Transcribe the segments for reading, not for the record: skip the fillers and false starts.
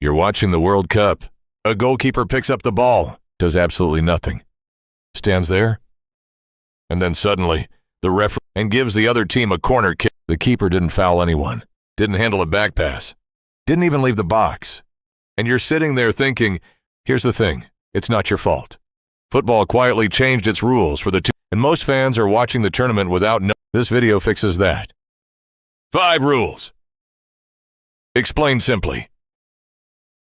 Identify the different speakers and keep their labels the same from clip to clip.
Speaker 1: You're watching the World Cup. A goalkeeper picks up the ball, does absolutely nothing. Stands there, and then suddenly, the referee and gives the other team a corner kick. The keeper didn't foul anyone, didn't handle a back pass, didn't even leave the box. And you're sitting there thinking, here's the thing, it's not your fault. Football quietly changed its rules for the two, and most fans are watching the tournament without knowing. This video fixes that. 5 rules. Explained simply.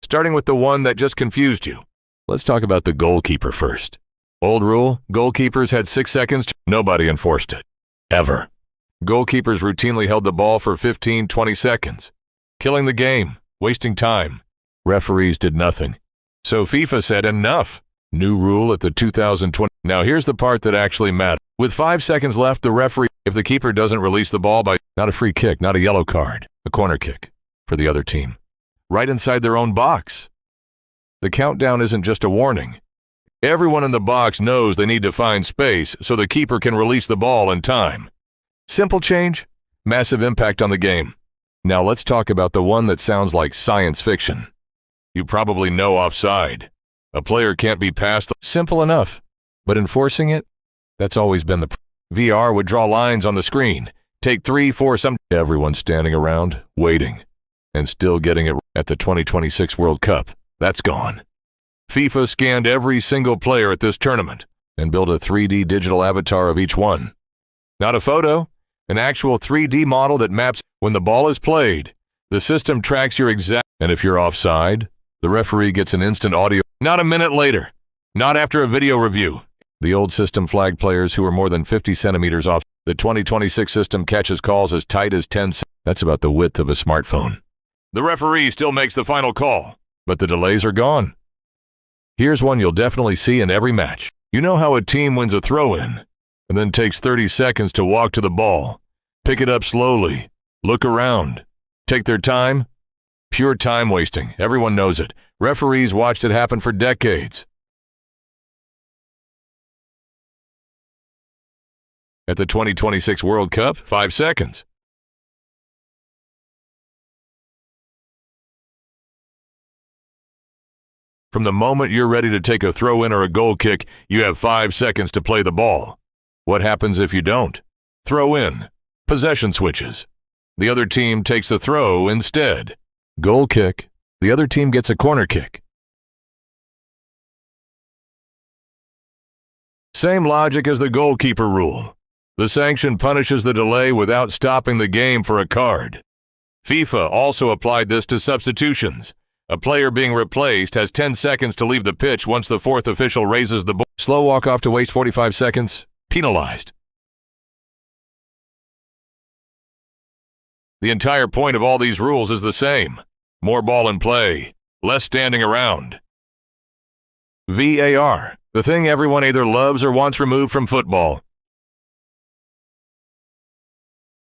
Speaker 1: Starting with the one that just confused you. Let's talk about the goalkeeper first. Old rule, goalkeepers had 6 seconds. Nobody enforced it. Ever. Goalkeepers routinely held the ball for 15-20 seconds. Killing the game, wasting time. Referees did nothing. So FIFA said enough. New rule at the 2020. Now here's the part that actually matters. With 5 seconds left, the referee, if the keeper doesn't release the ball by, not a free kick, not a yellow card, a corner kick for the other team. Right inside their own box. The countdown isn't just a warning. Everyone in the box knows they need to find space so the keeper can release the ball in time. Simple change, massive impact on the game. Now let's talk about the one that sounds like science fiction. You probably know offside. A player can't be passed. Simple enough. But enforcing it? That's always been the VR would draw lines on the screen. Take 3, 4, some. Everyone's standing around, waiting. And still getting it at the 2026 World Cup. That's gone. FIFA scanned every single player at this tournament and built a 3D digital avatar of each one. Not a photo, an actual 3D model that maps when the ball is played. The system tracks your exact, and if you're offside, the referee gets an instant audio. Not a minute later, not after a video review. The old system flagged players who were more than 50 centimeters off. The 2026 system catches calls as tight as 10 centimeters. That's about the width of a smartphone. The referee still makes the final call, but the delays are gone. Here's one you'll definitely see in every match. You know how a team wins a throw-in and then takes 30 seconds to walk to the ball, pick it up slowly, look around, take their time? Pure time wasting. Everyone knows it. Referees watched it happen for decades. At the 2026 World Cup, 5 seconds. From the moment you're ready to take a throw-in or a goal kick, you have 5 seconds to play the ball. What happens if you don't? Throw in. Possession switches. The other team takes the throw instead. Goal kick. The other team gets a corner kick. Same logic as the goalkeeper rule. The sanction punishes the delay without stopping the game for a card. FIFA also applied this to substitutions. A player being replaced has 10 seconds to leave the pitch once the 4th official raises the ball. Slow walk-off to waste 45 seconds. Penalized. The entire point of all these rules is the same. More ball in play. Less standing around. VAR. The thing everyone either loves or wants removed from football.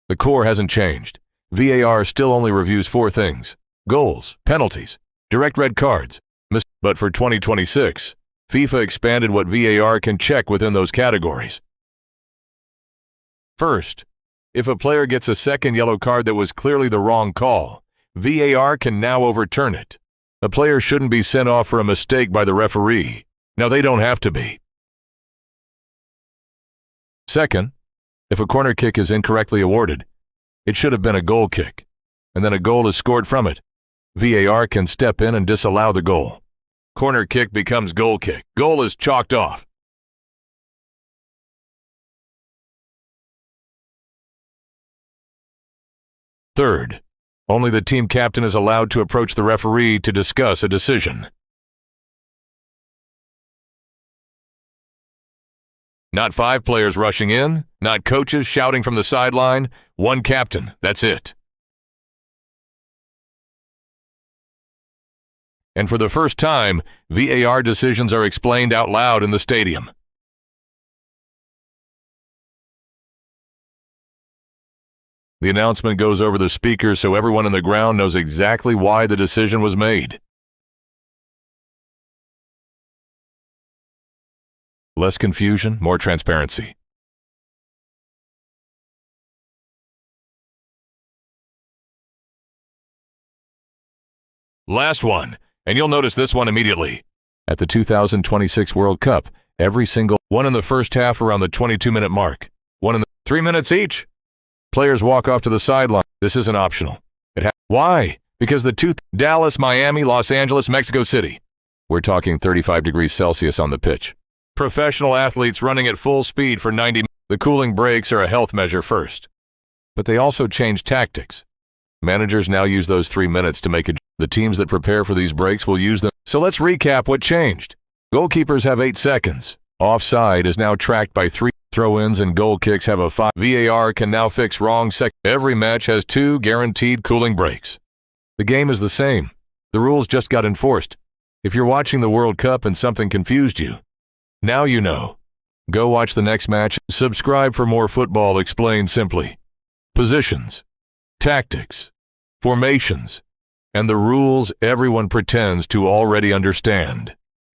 Speaker 1: The core hasn't changed. VAR still only reviews 4 things. Goals, penalties, direct red cards. But for 2026, FIFA expanded what VAR can check within those categories. First, if a player gets a second yellow card that was clearly the wrong call, VAR can now overturn it. A player shouldn't be sent off for a mistake by the referee. Now they don't have to be. Second, if a corner kick is incorrectly awarded, it should have been a goal kick, and then a goal is scored from it. VAR can step in and disallow the goal. Corner kick becomes goal kick. Goal is chalked off. Third, only the team captain is allowed to approach the referee to discuss a decision. Not 5 players rushing in, not coaches shouting from the sideline, 1 captain, that's it. And for the first time, VAR decisions are explained out loud in the stadium. The announcement goes over the speaker so everyone in the ground knows exactly why the decision was made. Less confusion, more transparency. Last one, and you'll notice this one immediately. At the 2026 World Cup, every single one in the first half around the 22-minute mark, one in the 3 minutes each. Players walk off to the sideline. This isn't optional. Why? Because the Dallas, Miami, Los Angeles, Mexico City. We're talking 35 degrees Celsius on the pitch. Professional athletes running at full speed for 90 minutes. The cooling breaks are a health measure first. But they also change tactics. Managers now use those 3 minutes to make the teams that prepare for these breaks will use them. So let's recap what changed. Goalkeepers have 8 seconds. Offside is now tracked by 3. Throw-ins and goal kicks have a 5. VAR can now fix wrong Every match has 2 guaranteed cooling breaks. The game is the same. The rules just got enforced. If you're watching the World Cup and something confused you, now you know. Go watch the next match. Subscribe for more football explained simply. Positions, tactics, formations, and the rules everyone pretends to already understand.